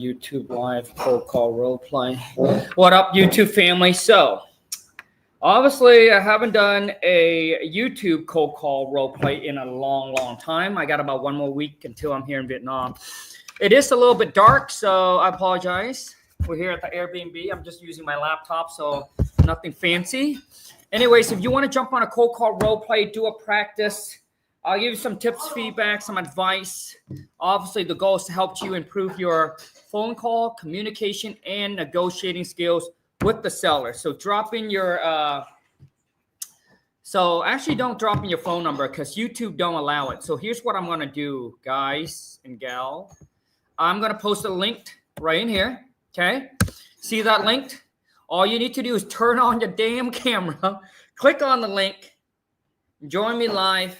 YouTube live cold call role play. What up, YouTube family? So, obviously, I haven't done a YouTube cold call role play in a long time. I got about one more week until I'm here in Vietnam. It is a little bit dark, so I apologize. We're here at the Airbnb. I'm just using my laptop, so nothing fancy. Anyways, if you want to jump on a cold call role play, do a practice. I'll give you some tips, feedback, some advice. Obviously, the goal is to help you improve your phone call, communication, and negotiating skills with the seller. So drop in your, actually don't drop in your phone number because YouTube don't allow it. So here's what I'm going to do, guys and gal. I'm going to post a link right in here, okay? See that link? All you need to do is turn on your damn camera, click on the link, join me live,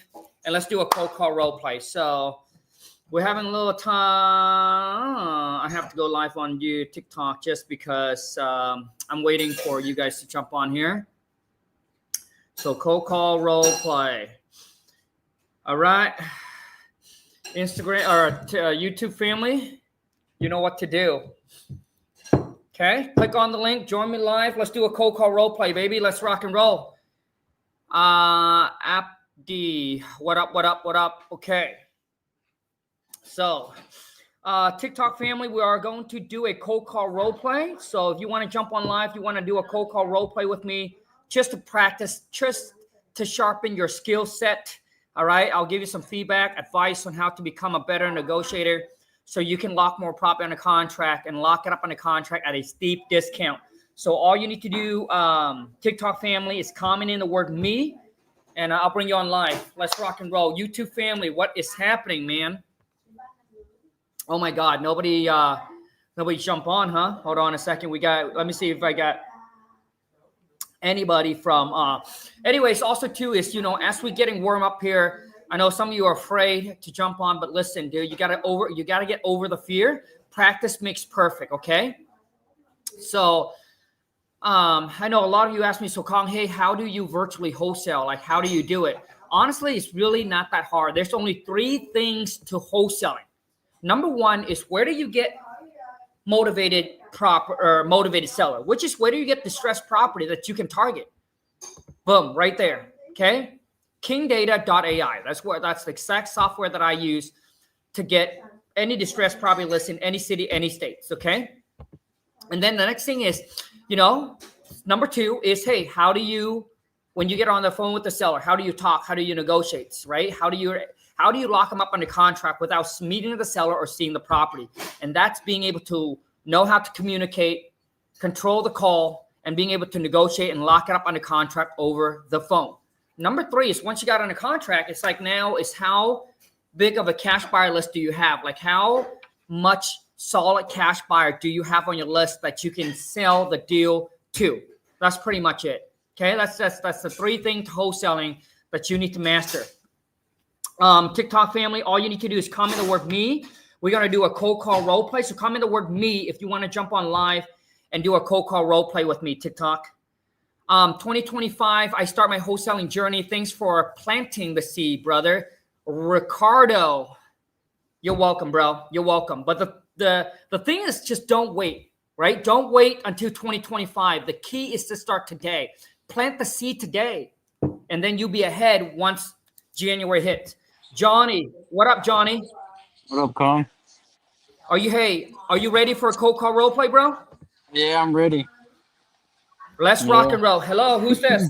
and let's do a cold call role play. So we're having a little time. I have to go live on TikTok just because I'm waiting for you guys to jump on here. So cold call role play. All right. Instagram or YouTube family, you know what to do. Okay. Click on the link. Join me live. Let's do a cold call role play, baby. Let's rock and roll. What up? Okay. So, TikTok family, we are going to do a cold call role play. So if you want to jump on live, you want to do a cold call role play with me, just to practice, just to sharpen your skill set. All right. I'll give you some feedback, advice on how to become a better negotiator so you can lock more property on a contract and lock it up on a contract at a steep discount. So all you need to do, TikTok family, is comment in the word me, and I'll bring you on live. Let's rock and roll. YouTube family, what is happening, man? Oh my God, nobody jump on, huh? Hold on a second. Let me see if I got anybody from, anyways, also too is, as we getting warm up here, I know some of you are afraid to jump on, but listen, dude, you gotta get over the fear. Practice makes perfect, okay? So, I know a lot of you ask me, so Khang, hey, how do you virtually wholesale? Like, how do you do it? Honestly, it's really not that hard. There's only 3 things to wholesaling. Number 1 is, where do you get motivated seller, which is, where do you get distressed property that you can target? Boom, right there. Okay. Kingdata.ai. That's the exact software that I use to get any distressed property list in any city, any states. Okay. And then the next thing is, number 2 is, hey, how do you, when you get on the phone with the seller, how do you talk? How do you negotiate, right? How do you lock them up on the contract without meeting the seller or seeing the property? And that's being able to know how to communicate, control the call, and being able to negotiate and lock it up on the contract over the phone. Number 3 is, once you got on the contract, it's like, now is, how big of a cash buyer list do you have? Like, how much solid cash buyer do you have on your list that you can sell the deal to? That's pretty much it. Okay, that's the 3 things to wholesaling that you need to master. TikTok family, all you need to do is comment the word me. We're going to do a cold call role play. So comment the word me if you want to jump on live and do a cold call role play with me, TikTok. 2025, I start my wholesaling journey. Thanks for planting the seed, brother. Ricardo, you're welcome, bro. You're welcome. But the thing is, just don't wait, right? Don't wait until 2025. The key is to start today. Plant the seed today, and then you'll be ahead once January hits. Johnny, what up, Johnny? What up, Khang? Are you ready for a cold call role play, bro? Yeah, I'm ready. Let's rock and roll. Hello, who's this?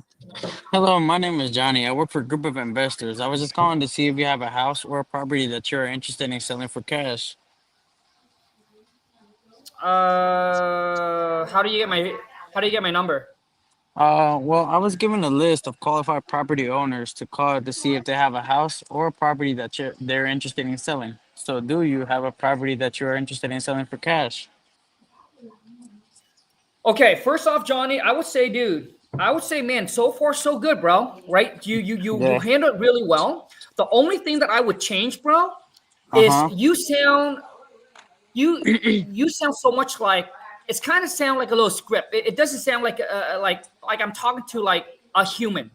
Hello, my name is Johnny. I work for a group of investors. I was just calling to see if you have a house or a property that you're interested in selling for cash. How do you get my number? Well, I was given a list of qualified property owners to call to see if they have a house or a property that they're interested in selling. So, do you have a property that you're interested in selling for cash? Okay, first off, Johnny, I would say, man, so far so good, bro. Right? You handle it really well. The only thing that I would change, bro, is you sound so much like, it's kind of sound like a little script. It doesn't sound like I'm talking to like a human.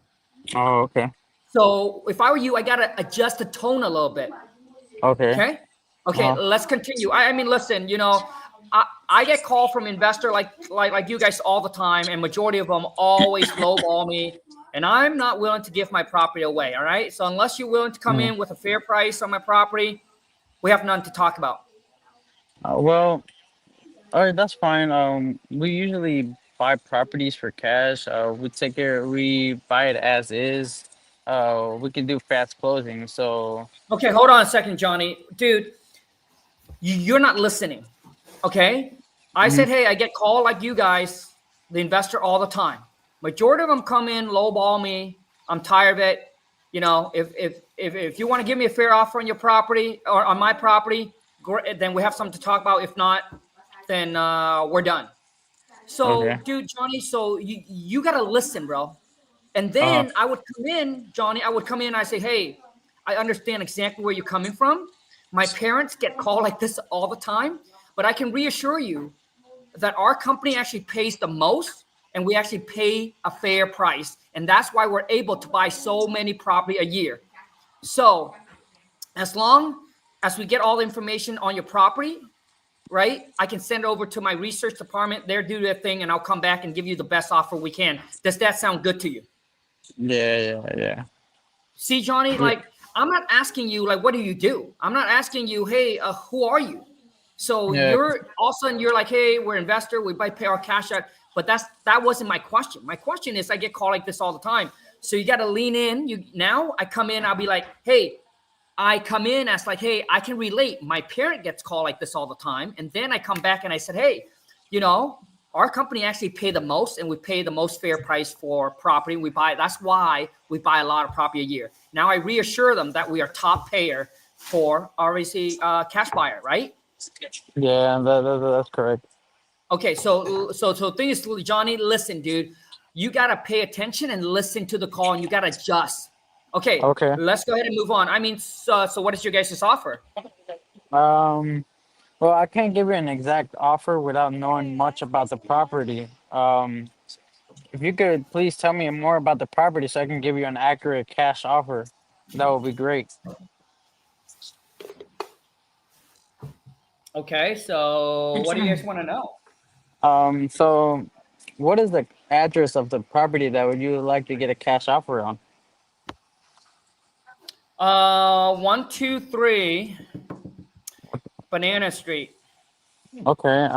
Oh, okay. So if I were you, I gotta adjust the tone a little bit. Okay. Okay. Let's continue. I mean, listen, I get called from investor like you guys all the time, and majority of them always lowball me, and I'm not willing to give my property away. All right, so unless you're willing to come Mhm. in with a fair price on my property, we have none to talk about. Well, all right, that's fine. We usually buy properties for cash. We buy it as is. We can do fast closing. So, Okay, hold on a second, Johnny, dude, you're not listening. Okay, I mhm. said, hey, I get called like you guys, the investor, all the time. Majority of them come in, lowball me. I'm tired of it. You know, if you want to give me a fair offer on your property or on my property, great, then we have something to talk about. If not, then we're done. So, Okay. dude, Johnny, so you gotta listen, bro. And Uh, then I would come in, Johnny. I would come in. And I say, hey, I understand exactly where you're coming from. My parents get called like this all the time, but I can reassure you that our company actually pays the most, and we actually pay a fair price, and that's why we're able to buy so many property a year. So as long as we get all the information on your property, right, I can send it over to my research department. They'll do their thing, and I'll come back and give you the best offer we can. Does that sound good to you? yeah, yeah, yeah. See, Johnny, Yeah. like, I'm not asking you, like, what do you do? I'm not asking you, hey, who are you? So Yeah. you're all of a sudden you're like, hey, we're investor, we buy pay our cash out. But that wasn't my question. My question is, I get called like this all the time. So you got to lean in. You now I come in, I'll be like, hey, I come in as like, hey, I can relate. My parent gets called like this all the time. And then I come back and I said, hey, you know, our company actually pay the most, and we pay the most fair price for property. That's why we buy a lot of property a year. Now I reassure them that we are top payer for obviously cash buyer, right? Yeah, that's correct. Okay, so thing is, Johnny, listen, dude, you gotta pay attention and listen to the call, and you gotta adjust. Okay, Okay. let's go ahead and move on. I mean, so what is your guys' offer? Um, well, I can't give you an exact offer without knowing much about the property. If you could please tell me more about the property so I can give you an accurate cash offer, that would be great. Okay, so what do you guys want to know? So what is the address of the property that would you like to get a cash offer on? 123 Banana Street. Okay.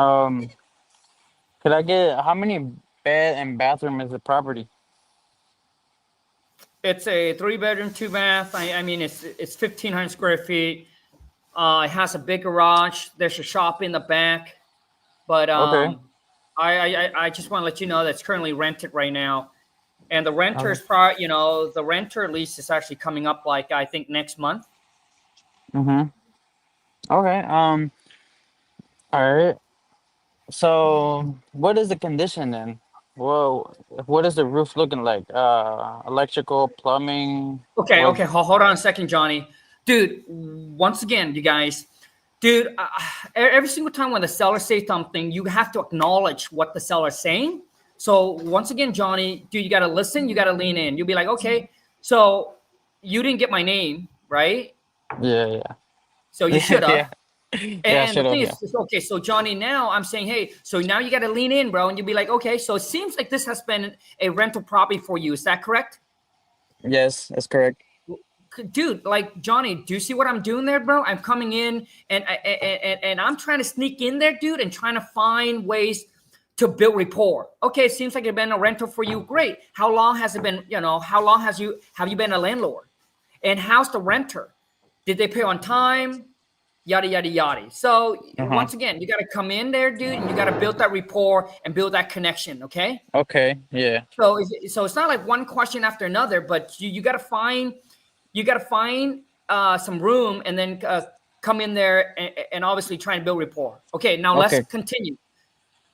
Could I get how many bed and bathroom is the property? It's a 3 bedroom, 2 bath. I mean, it's 1,500 square feet. It has a big garage. There's a shop in the back, but Okay. I just want to let you know that's currently rented right now. And the Okay. renter's the renter lease is actually coming up, like, I think next month. Mm-hmm. Okay. All right. So what is the condition then? Well, what is the roof looking like? Electrical, plumbing, Okay, what? okay, hold on a second, Johnny. Dude, once again, you guys, dude, every single time when the seller says something, you have to acknowledge what the seller's saying. So once again, Johnny, dude, you got to listen, you got to lean in. You'll be like, okay, so you didn't get my name, right? Yeah, So you yeah. should have. Yeah. Yeah, And the should have, thing yeah. is, okay, so Johnny, now I'm saying, hey, so now you got to lean in, bro, and you'll be like, okay, so it seems like this has been a rental property for you. Is that correct? Yes, that's correct. Dude, like, Johnny, do you see what I'm doing there, bro? I'm coming in, and I'm trying to sneak in there, dude, and trying to find ways to build rapport. Okay, it seems like it's been a rental for you. Great. How long has it been? How long have you been a landlord? And how's the renter? Did they pay on time? Yada yada yada. So Uh-huh. once again, you got to come in there, dude, and you got to build that rapport and build that connection. Okay. Okay, yeah. So it's not like one question after another, but you got to find some room, and then come in there, and obviously try and build rapport. Okay, now let's Okay. continue.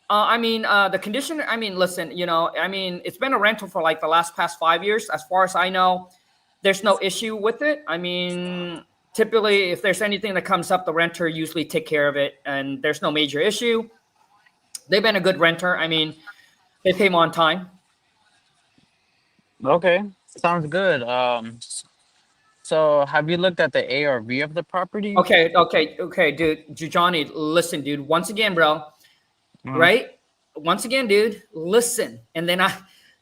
I mean, the condition. I mean, listen. I mean, it's been a rental for like the past 5 years, as far as I know. There's no issue with it. I mean, typically, if there's anything that comes up, the renter usually take care of it, and there's no major issue. They've been a good renter. I mean, they pay them on time. Okay. Sounds good. So have you looked at the ARV of the property? Okay, dude. Johnny, listen, dude. Once again, bro. Uh, Right? Once again, dude. Listen, and then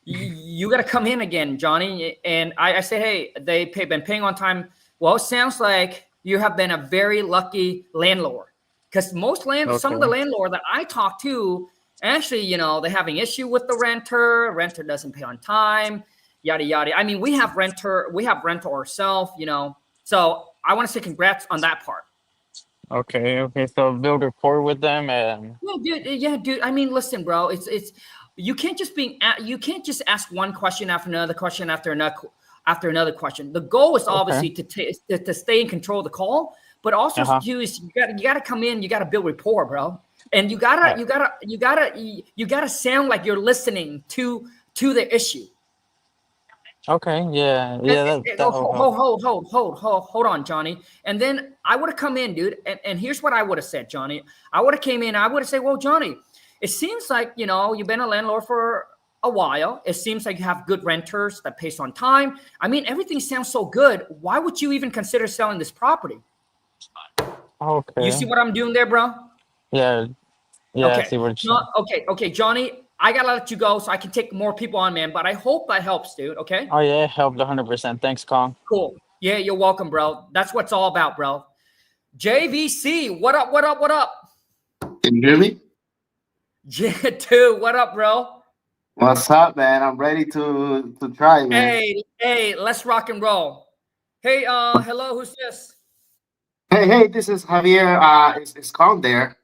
you got to come in again, Johnny. And I say, hey, been paying on time. Well, it sounds like you have been a very lucky landlord, because some of the okay. landlord that I talk to, actually, they're having issue with the renter. Renter doesn't pay on time, yada yada. I mean, we have rental ourselves, So I want to say congrats on that part. Okay. Okay. So build rapport with them and Yeah, dude. I mean, listen, bro. It's you can't just ask one question after another question after another question. The goal is okay. obviously to stay in control of the call, but also Uh-huh. too is you gotta come in, you gotta build rapport, bro, and Uh, you gotta sound like you're listening to the issue. okay. Yeah. And, Yeah. That will help. hold on, Johnny. And then I would have come in, dude. And here's what I would have said, Johnny. I would have came in. I would have said, well, Johnny, it seems like, you've been a landlord for a while. It seems like you have good renters that pays on time. I mean, everything sounds so good. Why would you even consider selling this property? You see Okay. what I'm doing there, bro? Yeah. Yeah. I Okay. see what you're No, saying. okay, Johnny. I gotta let you go so I can take more people on, man. But I hope that helps, dude. Okay. Oh yeah, it helped 100%. Thanks, Kong. Cool. Yeah, you're welcome, bro. That's what it's all about, bro. JVC, what up? What up? What up? Can you hear me? J2, what up, bro? What's up, man? I'm ready to try, man. Hey, let's rock and roll. Hey, hello, who's this? Hey, this is Javier. Is Khang there?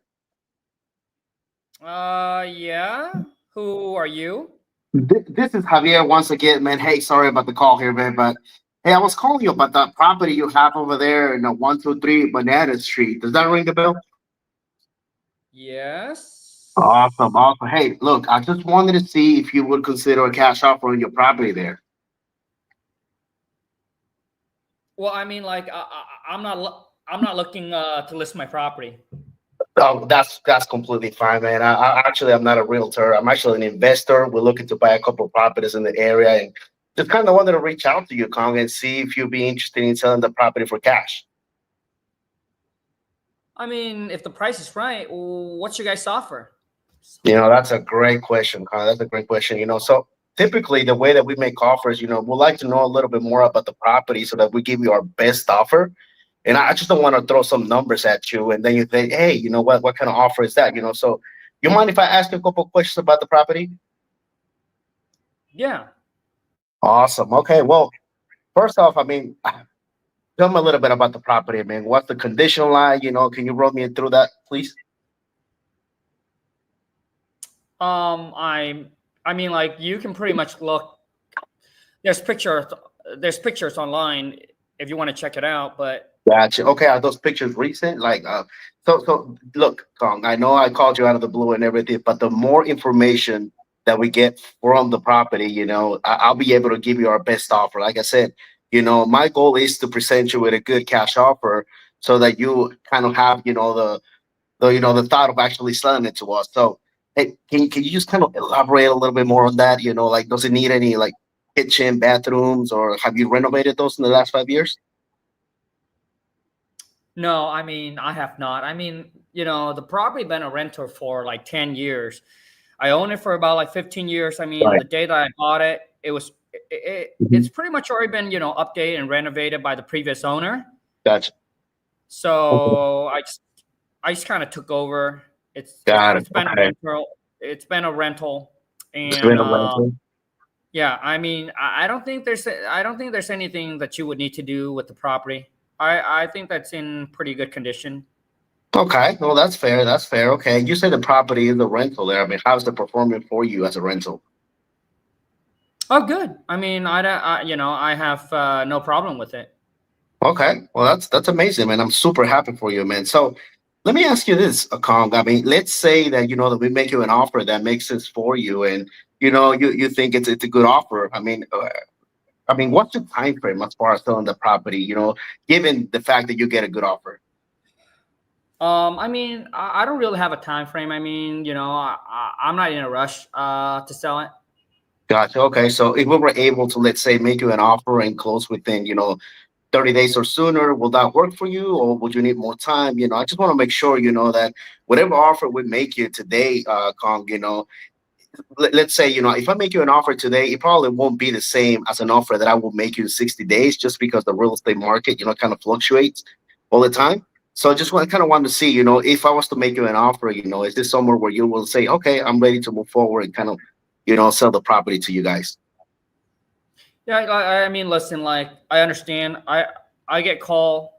Yeah. Who are you? This is Javier once again, man. Hey, sorry about the call here, man, but hey, I was calling you about that property you have over there in the 123 Banana Street. Does that ring the bell? Yes. Awesome, awesome. Hey, look, I just wanted to see if you would consider a cash offer on your property there. Well, I mean, like, I'm not looking to list my property. Oh, that's completely fine, man. I'm not a realtor. I'm actually an investor. We're looking to buy a couple of properties in the area, and just kind of wanted to reach out to you, Kong, and see if you'd be interested in selling the property for cash. I mean, if the price is right, what's your guys' offer? That's a great question, Kong. That's a great question. So typically the way that we make offers, we'd like to know a little bit more about the property so that we give you our best offer. And I just don't want to throw some numbers at you, and then you think, hey, what kind of offer is that? So you mind if I ask you a couple of questions about the property? Yeah. Awesome. Okay. Well, first off, I mean, tell me a little bit about the property, man. What's the condition like? Can you run me through that, please? I mean, like, you can pretty much look. There's pictures. There's pictures online if you want to check it out. But Gotcha. Okay, are those pictures recent? Like, so look, Kong, I know I called you out of the blue and everything, but the more information that we get from the property, I'll be able to give you our best offer. Like I said, my goal is to present you with a good cash offer so that you kind of have, the thought of actually selling it to us. So, hey, can you just kind of elaborate a little bit more on that? Like, does it need any like kitchen, bathrooms, or have you renovated those in the last 5 years? no, I mean, I have not. I mean, the property been a renter for like 10 years. I own it for about like 15 years. I mean, Right. the day that I bought it, Mhm. it's pretty much already been, updated and renovated by the previous owner. Gotcha. Okay. So I just kind of took over. Got it. It's been a Okay. rental. It's been a rental, It's and been a rental. yeah. I mean, I don't think there's anything that you would need to do with the property. I think that's in pretty good condition. Okay. Well, that's fair. That's fair. Okay. You said the property is a rental there. I mean, how's the performing for you as a rental? Oh, good. I mean, I have no problem with it. Okay. Well, that's amazing, man. I'm super happy for you, man. So let me ask you this, Kong. I mean, let's say that that we make you an offer that makes sense for you, and you think it's a good offer. I mean, what's the time frame as far as selling the property? Given the fact that you get a good offer. I mean, I don't really have a time frame. I mean, I'm not in a rush to sell it. Gotcha. Okay. So if we were able to, let's say, make you an offer and close within, 30 days or sooner. Will that work for you, or would you need more time? I just want to make sure, that whatever offer we make you today, Kong, let's say, if I make you an offer today, it probably won't be the same as an offer that I will make you in 60 days, just because the real estate market, kind of fluctuates all the time. So I just kind of want to see, if I was to make you an offer, is this somewhere where you will say, okay, I'm ready to move forward and kind of, sell the property to you guys? Yeah, I mean, listen, like, I understand. I get called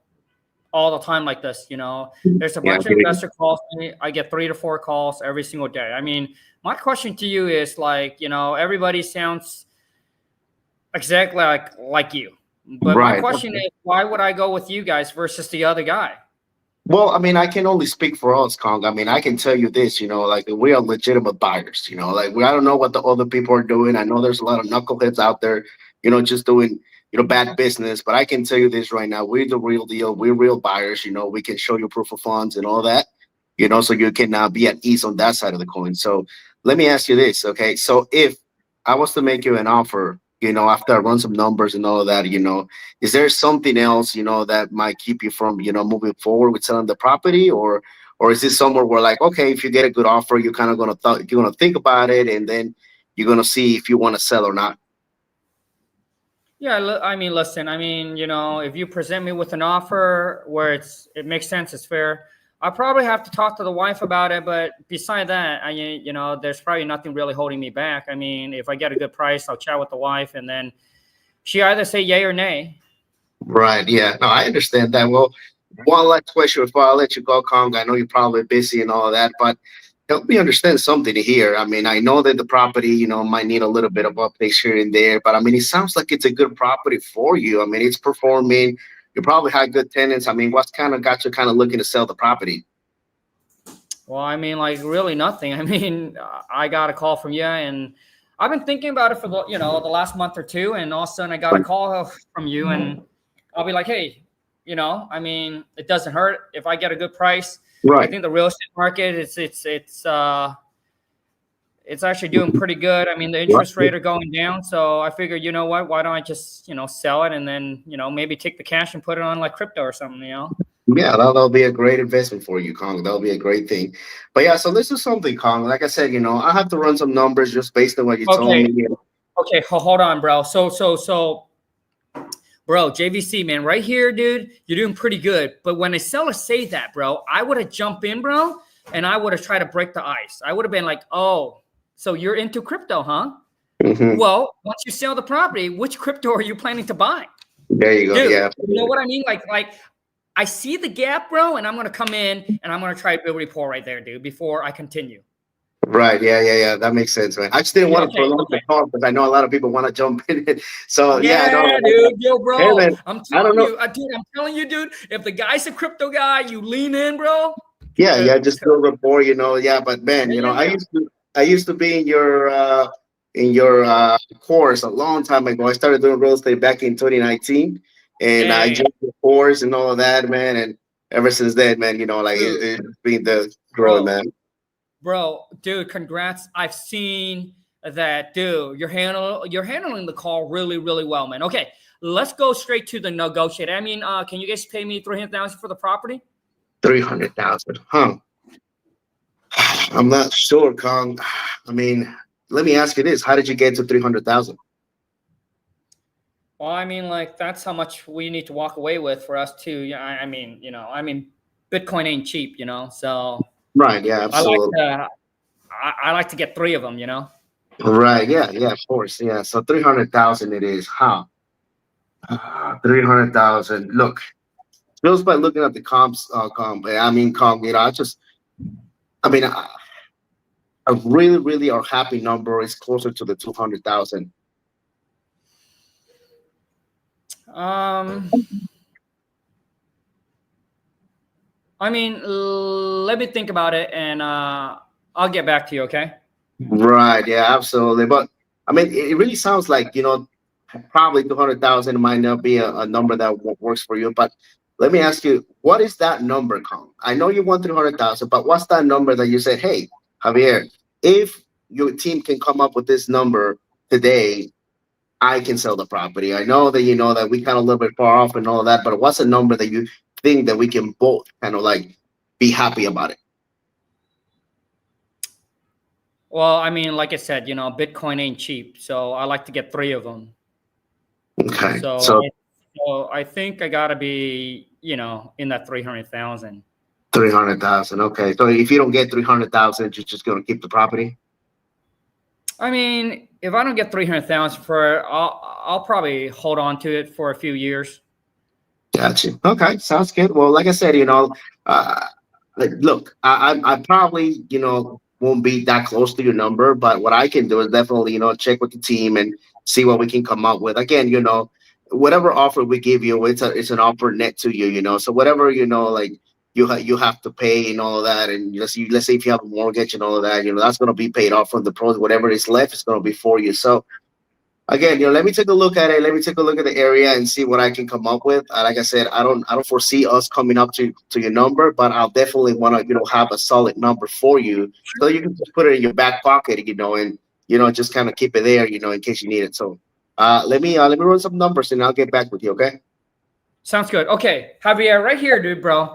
all the time like this. There's a Yeah, bunch of investor calls me. I get 3 to 4 calls every single day. I mean, my question to you is, like, everybody sounds exactly like you, but my right. question is, why would I go with you guys versus the other guy? Well, I mean, I can only speak for us, Kong. I mean, I can tell you this, like, we are legitimate buyers, like, I don't know what the other people are doing. I know there's a lot of knuckleheads out there, just doing, bad business. But I can tell you this right now, we're the real deal. We're real buyers. We can show you proof of funds and all that, so you can be at ease on that side of the coin. So let me ask you this, okay? So if I was to make you an offer, after I run some numbers and all of that, is there something else, that might keep you from, moving forward with selling the property, or is this somewhere where, like, okay, if you get a good offer, you're kind of you're gonna think about it, and then you're gonna see if you want to sell or not? Yeah, I mean, listen, I mean, if you present me with an offer where it makes sense, it's fair, I probably have to talk to the wife about it. But beside that, there's probably nothing really holding me back. I mean, if I get a good price, I'll chat with the wife, and then she either say yay or nay. Right. Yeah. No, I understand that. Well, one last question before I let you go, Kong. I know you're probably busy and all of that, but help me understand something here. I mean, I know that the property, might need a little bit of updates here and there, but I mean, it sounds like it's a good property for you. I mean, it's performing. You probably had good tenants. I mean, what's kind of got you kind of looking to sell the property? Well, I mean, like, really nothing. I mean, I got a call from you, and I've been thinking about it for the last month or two, and all of a sudden I got a call from you, and I'll be like, hey, I mean, it doesn't hurt if I get a good price. Right. I think the real estate market, it's actually doing pretty good. I mean, the interest rate are going down, so I figured, you know what, why don't I just sell it, and then maybe take the cash and put it on like crypto or something. Yeah, that'll be a great investment for you, Kong. That'll be a great thing. But yeah, so this is something, Kong. Like I said, I have to run some numbers just based on what you told me. Okay, hold on, bro. So, bro, JVC, man, right here, dude, you're doing pretty good. But when a seller say that, bro, I would have jumped in, bro, and I would have tried to break the ice. I would have been like, oh, so you're into crypto, huh? Mm-hmm. Well, once you sell the property, which crypto are you planning to buy? There you go. Dude, yeah. You know what I mean? Like I see the gap, bro, and I'm going to come in and I'm going to try to build rapport right there, dude, before I continue. Right. Yeah. That makes sense, man. I just didn't want to prolong the call because I know a lot of people want to jump in. So dude, yo, bro. Hey, man, I'm telling you, dude. If the guy's a crypto guy, you lean in, bro. Yeah. Just build rapport, Yeah, but man, I used to be in your course a long time ago. I started doing real estate back in 2019, and I joined the course and all of that, man. And ever since then, man, it's been the growing, man. Bro, dude, congrats. I've seen that, dude. You're handling the call really, really well, man. Okay, let's go straight to the negotiator. I mean, can you guys pay me $300,000 for the property? $300,000, huh? I'm not sure, Kong. I mean, let me ask you this: how did you get to 300,000? Well, I mean, like, that's how much we need to walk away with for us to. Yeah, I mean, Bitcoin ain't cheap, so. Right. Yeah. Absolutely. I like to get 3 of them, Right. Yeah. Of course. Yeah. So 300,000 it is, huh? 300,000. Look, just by looking at the comps, Kong. A really, really our happy number is closer to the 200,000. I mean, let me think about it, and I'll get back to you, okay? Right. Yeah, absolutely. But I mean, it really sounds like, probably 200,000 might not be a number that works for you. But let me ask you, what is that number, Khang? I know you want 300,000, but what's that number that you said, hey, Javier, if your team can come up with this number today, I can sell the property. I know that that we kind of a little bit far off and all of that, but what's a number that you think that we can both kind of like be happy about it? Well, I mean, like I said, Bitcoin ain't cheap, so I like to get 3 of them. Okay. So, So I think I gotta be, in that 300,000. 300,000. Okay. So if you don't get 300,000, you're just gonna keep the property? I mean, if I don't get 300,000 I'll probably hold on to it for a few years. Gotcha. Okay, sounds good. Well, like I said, uh, like, look, I probably, won't be that close to your number, but what I can do is definitely, check with the team and see what we can come up with. Again, whatever offer we give you, it's an offer net to you, So whatever, like you have to pay and all of that, and let's say if you have a mortgage and all of that, that's going to be paid off from the pros. Whatever is left is going to be for you. So again, let me take a look at it. Let me take a look at the area and see what I can come up with. Like I said, I don't foresee us coming up to your number, but I'll definitely want to, have a solid number for you, so you can just put it in your back pocket, and just kind of keep it there, in case you need it. So, let me run some numbers and I'll get back with you. Okay. Sounds good. Okay, Javier, right here, dude, bro.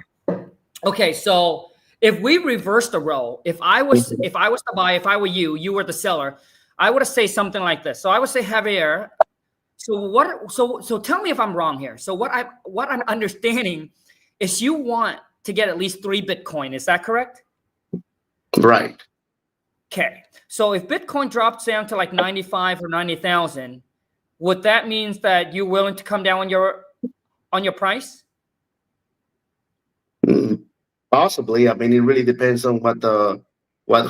Okay, so if we reverse the role, if I was to buy, if I were you were the seller, I would say something like this. So I would say, Javier, so tell me if I'm wrong here. So what I'm understanding is you want to get at least 3 Bitcoin. Is that correct? Right. Okay. So if Bitcoin drops down to like 95 or 90,000, would that mean that you're willing to come down on your price? Possibly. I mean, it really depends on how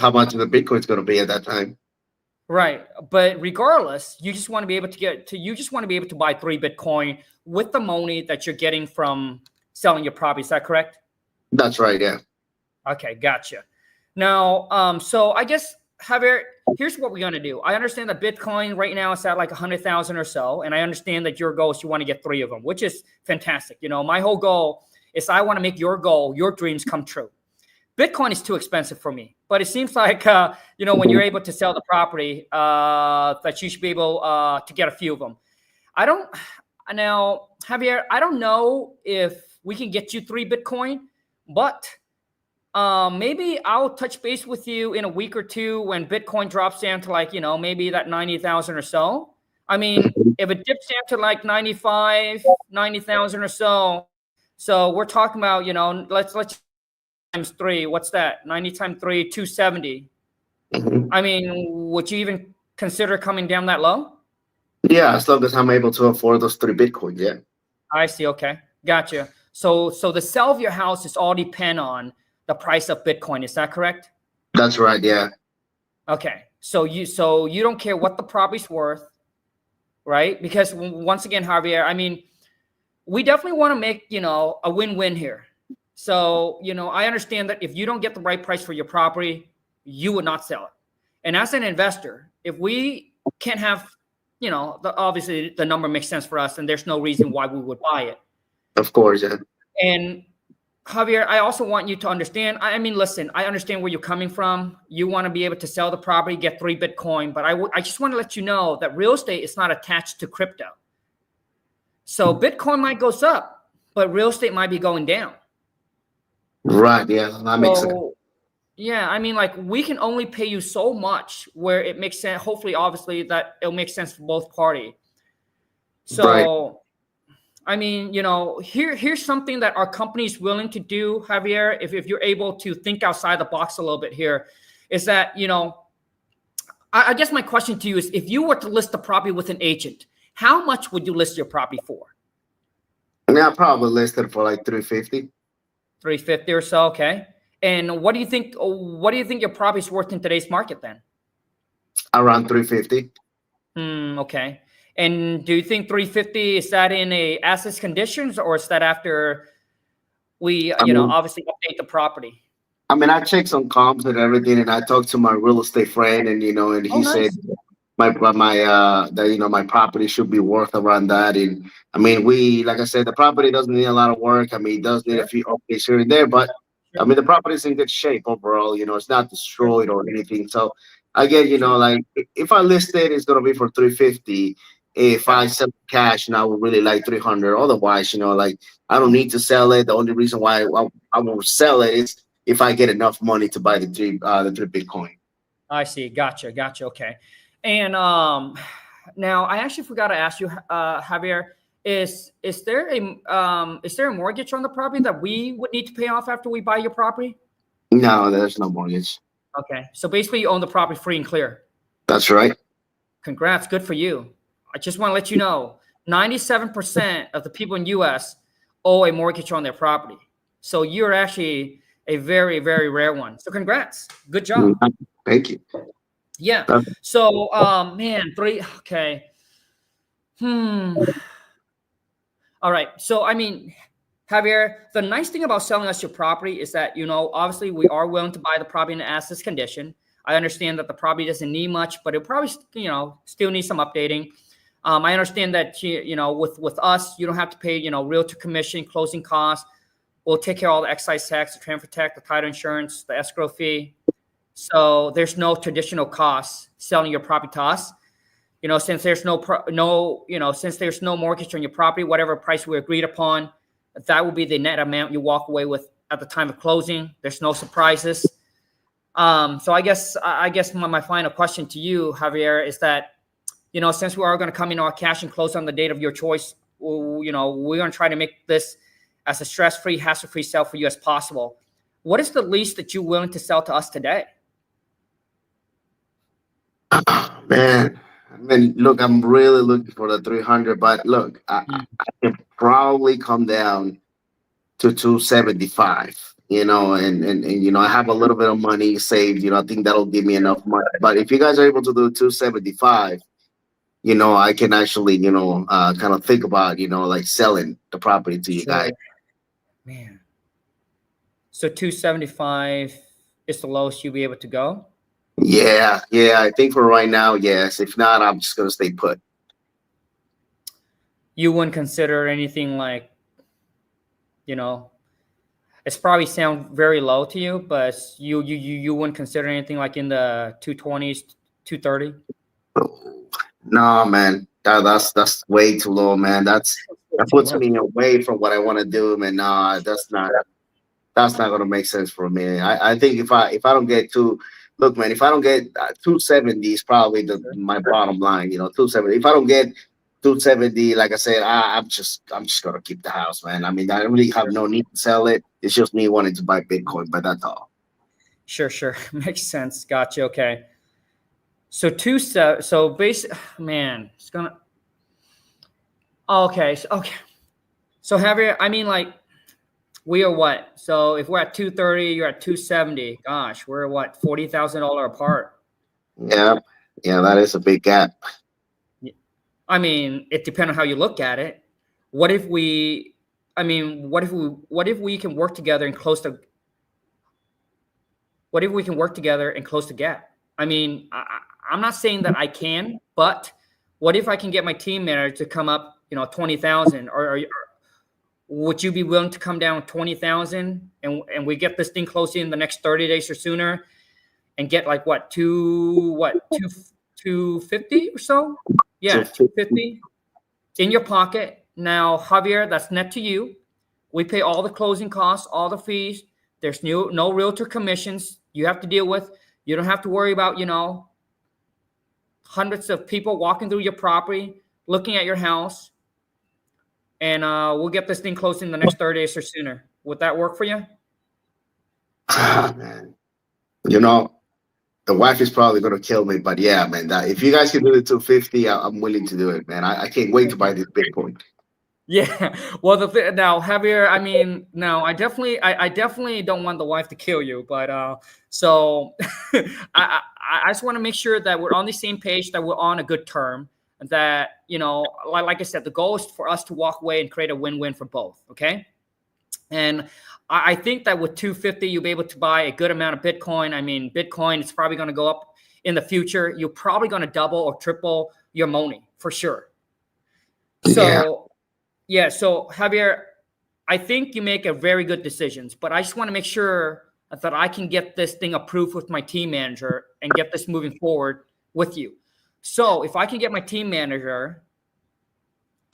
much the Bitcoin is going to be at that time. Right. But regardless, you just want to be able to buy 3 Bitcoin with the money that you're getting from selling your property. Is that correct? That's right. Yeah. Okay. Gotcha. Now, so I guess, Javier, here's what we're going to do. I understand that Bitcoin right now is at like 100,000 or so. And I understand that your goal is you want to get 3 of them, which is fantastic. My whole goal is I want to make your dreams come true. Bitcoin is too expensive for me, but it seems like, when you're able to sell the property, that you should be able to get a few of them. Now, Javier, I don't know if we can get you 3 Bitcoin, but maybe I'll touch base with you in a week or two when Bitcoin drops down to like, maybe that 90,000 or so. I mean, if it dips down to like 90,000 or so, so we're talking about, let's times 3, what's that? 90 times 3, 270. I mean, would you even consider coming down that low? Yeah, as long as I'm able to afford those 3 Bitcoin. Yeah. I see. Okay. Gotcha. So the sale of your house is all depend on the price of Bitcoin. Is that correct? That's right. Yeah. Okay. So you don't care what the property's worth, right? Because once again, Javier, I mean, we definitely want to make, a win-win here. So, I understand that if you don't get the right price for your property, you would not sell it. And as an investor, if we can't have, obviously the number makes sense for us and there's no reason why we would buy it. Of course, yeah. And Javier, I also want you to understand, I mean, listen, I understand where you're coming from. You want to be able to sell the property, get 3 Bitcoin, but I just want to let you know that real estate is not attached to crypto. So Bitcoin might go up, but real estate might be going down. Right. Yeah. That makes sense. Yeah. I mean, like we can only pay you so much where it makes sense. Hopefully, obviously that it'll make sense for both parties. So, right. I mean, here's something that our company is willing to do, Javier, if you're able to think outside the box a little bit here, is that, I guess my question to you is, if you were to list the property with an agent, how much would you list your property for? Yeah, probably listed for like 350. 350 or so, okay. And what do you think your property is worth in today's market then? Around 350. Okay. And do you think 350 is that in a assets conditions, or is that after we obviously update the property? I mean, I checked some comps and everything, and I talked to my real estate friend, and and he said my property should be worth around that. And I mean, like I said, the property doesn't need a lot of work. I mean, it does need a few updates here and there, but I mean, the property is in good shape overall. It's not destroyed or anything. So again, like if I list it, it's gonna be for 350. If Yeah. I sell cash, and I would really like 300. Otherwise, like I don't need to sell it. The only reason why I will sell it is if I get enough money to buy the three Bitcoin. I see. Gotcha. Gotcha. Okay. And now I actually forgot to ask you, Javier, is there a mortgage on the property that we would need to pay off after we buy your property? No, there's no mortgage. Okay. So basically, you own the property free and clear. That's right. Congrats. Good for you. I just want to let you know, 97% of the people in U.S. owe a mortgage on their property. So you're actually a very, very rare one. So congrats. Good job. Thank you. Yeah. Uh, So, man, okay. All right. So, I mean, Javier, the nice thing about selling us your property is that, obviously we are willing to buy the property in as is condition. I understand that the property doesn't need much, but it probably, still needs some updating. I understand that, with us, you don't have to pay, realtor commission, closing costs. We'll take care of all the excise tax, the transfer tax, the title insurance, the escrow fee. So there's no traditional costs selling your property to us. Since there's since there's no mortgage on your property, whatever price we agreed upon, that will be the net amount you walk away with at the time of closing. There's no surprises. So I guess my final question to you, Javier, is that, since we are going to come in our cash and close on the date of your choice, we're going to try to make this as a stress-free, hassle-free sale for you as possible. What is the least that you're willing to sell to us today? Man, I mean, look, I'm really looking for the 300, but look, I can probably come down to 275. And I have a little bit of money saved. I think that'll give me enough money. But if you guys are able to do 275, I can actually, kind of think about, like selling the property to you guys. Man. So 275 is the lowest you'll be able to go? Yeah. I think for right now, yes. If not, I'm just gonna stay put. You wouldn't consider anything like, it's probably sound very low to you, but you wouldn't consider anything like in the 220s, 230? No, man, that's way too low, man. That puts me away from what I want to do, man. No, that's not gonna make sense for me. I think if I don't get to look, man, if I don't get 270 is probably my bottom line. 270. If I don't get 270, like I said, I'm just gonna keep the house, man. I mean, I really have no need to sell it. It's just me wanting to buy Bitcoin, but that's all. Sure. Makes sense. Gotcha. Okay. So man, it's gonna. Okay. So Javier, I mean, like, we are what? So if we're at 230, you're at 270. Gosh, we're what, $40,000 apart. Yeah, that is a big gap. I mean, it depends on how you look at it. What if we can work together and close the gap? I mean, I'm not saying that I can, but what if I can get my team manager to come up, 20,000, or would you be willing to come down 20,000 and we get this thing closed in the next 30 days or sooner and get like 250 or so? Yeah, 250 in your pocket. Now, Javier, that's net to you. We pay all the closing costs, all the fees. There's no realtor commissions you have to deal with. You don't have to worry about, hundreds of people walking through your property, looking at your house. And we'll get this thing closed in the next 30 days or sooner. Would that work for you? Man, the wife is probably going to kill me, but yeah, man, if you guys can do the 250, I'm willing to do it, man. I can't wait to buy this Bitcoin. Yeah. Well, now, Javier, I mean, no, I definitely don't want the wife to kill you, but so I just want to make sure that we're on the same page, that we're on a good term, that, like I said, the goal is for us to walk away and create a win-win for both. Okay. And I think that with 250, you'll be able to buy a good amount of Bitcoin. I mean, Bitcoin is probably going to go up in the future. You're probably going to double or triple your money for sure. So, yeah. So Javier, I think you make a very good decisions, but I just want to make sure that I can get this thing approved with my team manager and get this moving forward with you. So if I can get my team manager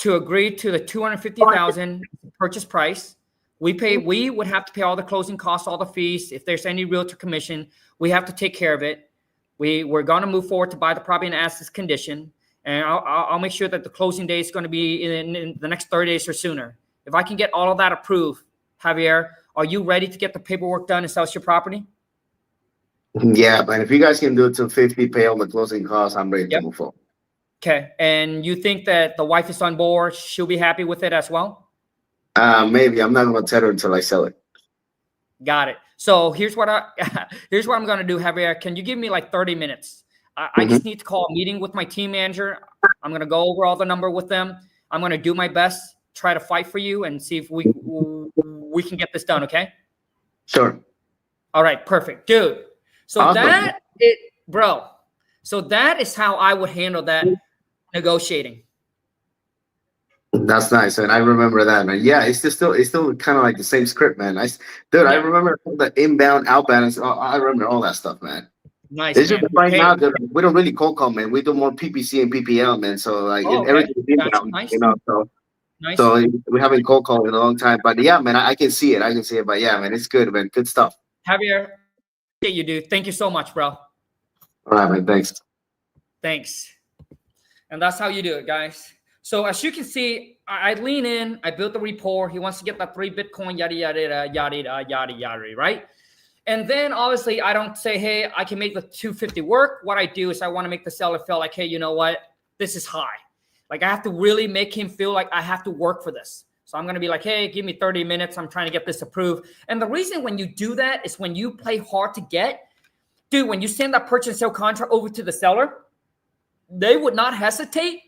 to agree to the 250,000 purchase price. We would have to pay all the closing costs, all the fees. If there's any realtor commission, we have to take care of it. We're going to move forward to buy the property in as-is condition. And I'll make sure that the closing day is going to be in the next 30 days or sooner. If I can get all of that approved, Javier, are you ready to get the paperwork done and sell your property? Yeah, but if you guys can do it to 50, pay all the closing costs, I'm ready to move forward. Okay. And you think that the wife is on board? She'll be happy with it as well? Maybe. I'm not going to tell her until I sell it. Got it. So here's what I'm going to do, Javier. Can you give me like 30 minutes? I just need to call a meeting with my team manager. I'm going to go over all the number with them. I'm going to do my best, try to fight for you and see if we can get this done. Okay. Sure. All right. Perfect, dude. So awesome. So that is how I would handle that negotiating. That's nice, and I remember that, man. Yeah, it's still kind of like the same script, man. I remember the inbound, outbound. I remember all that stuff, man. Nice. It's just right now that we don't really cold call, man. We do more PPC and PPL, man. So like everything's inbound, nice. you know. So nice. So we haven't cold called in a long time, but yeah, man, I can see it. But yeah, man, it's good, man. Good stuff. Javier, you dude. Thank you so much, bro. All right, man. Thanks. And that's how you do it, guys. So as you can see, I lean in, I built the rapport. He wants to get that 3 Bitcoin, yada, yada, yada, yada, yada, right? And then obviously I don't say, hey, I can make the 250 work. What I do is I want to make the seller feel like, hey, you know what? This is high. Like I have to really make him feel like I have to work for this. So I'm going to be like, hey, give me 30 minutes. I'm trying to get this approved. And the reason when you do that is when you play hard to get, dude, when you send that purchase and sale contract over to the seller, they would not hesitate.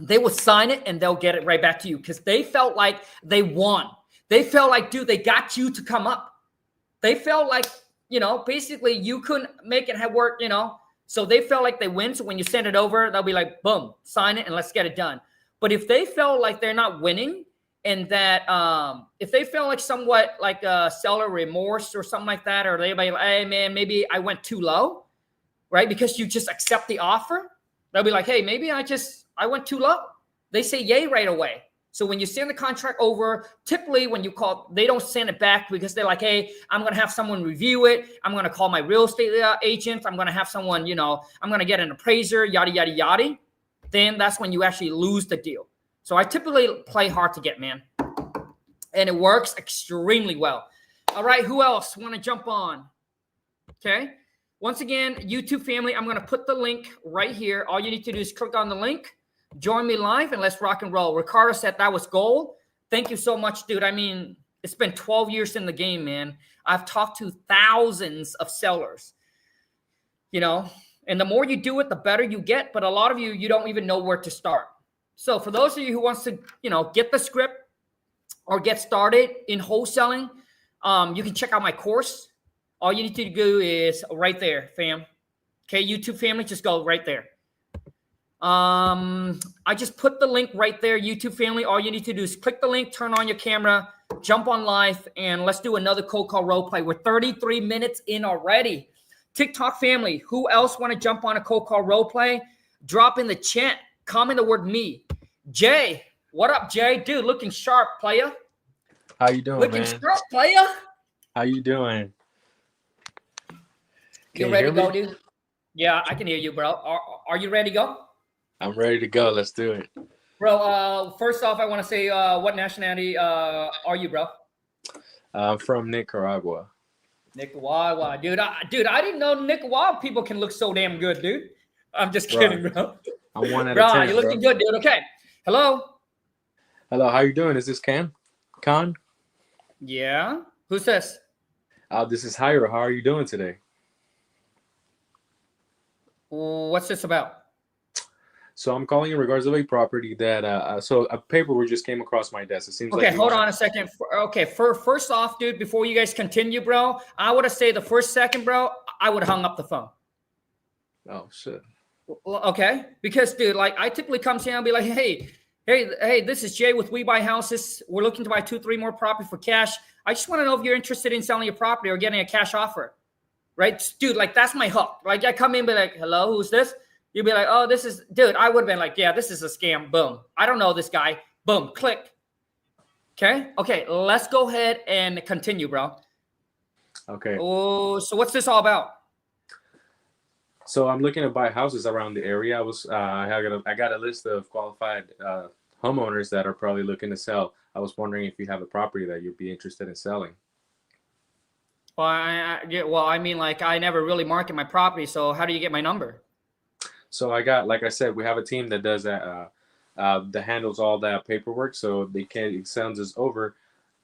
They will sign it and they'll get it right back to you because they felt like they won. They felt like, dude, they got you to come up. They felt like, basically you couldn't make it work, So they felt like they win. So when you send it over, they'll be like, boom, sign it and let's get it done. But if they felt like they're not winning and that if they felt like somewhat like a seller remorse or something like that, or they be like, hey, man, maybe I went too low, right? Because you just accept the offer. They'll be like, hey, maybe I went too low. They say yay right away. So when you send the contract over, typically when you call, they don't send it back because they're like, hey, I'm going to have someone review it. I'm going to call my real estate agent. I'm going to have someone, I'm going to get an appraiser, yada, yada, yada. Then that's when you actually lose the deal. So I typically play hard to get, man. And it works extremely well. All right, who else want to jump on? Okay. Once again, YouTube family, I'm going to put the link right here. All you need to do is click on the link, join me live, and let's rock and roll. Ricardo said that was gold. Thank you so much, dude. I mean, it's been 12 years in the game, man. I've talked to thousands of sellers, and the more you do it, the better you get. But a lot of you don't even know where to start. So for those of you who wants to, get the script or get started in wholesaling, you can check out my course. All you need to do is right there, fam. Okay, YouTube family, just go right there. I just put the link right there, YouTube family. All you need to do is click the link, turn on your camera, jump on live, and let's do another cold call role play. We're 33 minutes in already. TikTok family, who else want to jump on a cold call role play? Drop in the chat, comment the word me. Jay, what up, Jay? Dude, looking sharp, player. How you doing, looking man? Sharp, player. How you doing? You ready to go, dude? Yeah, I can hear you, bro. Are you ready to go? I'm ready to go. Let's do it. Bro, first off, I want to say, what nationality are you, bro? I'm from Nicaragua. Nicaragua, dude. I didn't know Nicaragua people can look so damn good, dude. I'm just kidding, bro. I'm 1 out bro, of 10, you're looking good, dude. Okay. Hello. Hello, how you doing? Is this Khang? Yeah. Who's this? This is Javier. How are you doing today? What's this about? So I'm calling in regards to a property that so a paperwork just came across my desk. It seems okay, like hold on a second. Okay, first off, dude, before you guys continue, bro, I would have said the first second, bro, I would have hung up the phone. Oh shit. Okay, because dude, like I typically come to you and be like, hey, this is Jay with We Buy Houses. We're looking to buy 2-3 more property for cash. I just want to know if you're interested in selling your property or getting a cash offer, right, dude? Like that's my hook. Like I come in, be like, hello, who's this? You'd be like, oh, this is, dude, I would have been like, yeah, this is a scam. Boom. I don't know this guy. Boom, click. Okay, let's go ahead and continue, bro. Okay. Oh, so what's this all about? So I'm looking to buy houses around the area. I got a list of qualified homeowners that are probably looking to sell. I was wondering if you have a property that you'd be interested in selling. Well, I mean, like, I never really market my property. So how do you get my number? So like I said, we have a team that does that, that handles all that paperwork. So it sends us over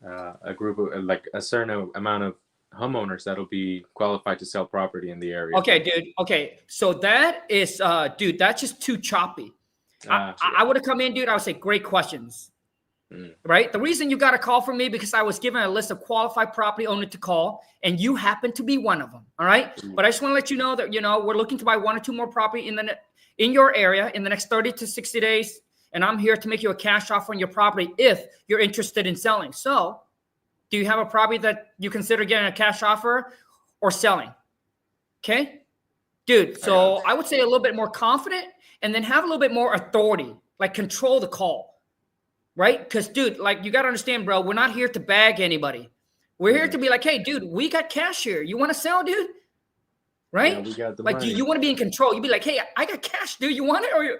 a group of like a certain amount of homeowners that'll be qualified to sell property in the area. Okay, dude. Okay, so that is, dude, that's just too choppy. I would have come in, dude. I would say, great questions. Right? The reason you got a call from me because I was given a list of qualified property owners to call, and you happen to be one of them. All right. But I just want to let you know that, we're looking to buy 1 or 2 more property in your area in the next 30 to 60 days. And I'm here to make you a cash offer on your property if you're interested in selling. So do you have a property that you consider getting a cash offer or selling? Okay, dude. So I would say a little bit more confident and then have a little bit more authority, like control the call, right? Because, dude, like, you got to understand, bro, we're not here to bag anybody. We're here to be like, hey, dude, we got cash here. You want to sell, dude? Right? Yeah, we got the like, money. you want to be in control. You'd be like, hey, I got cash, dude. You want it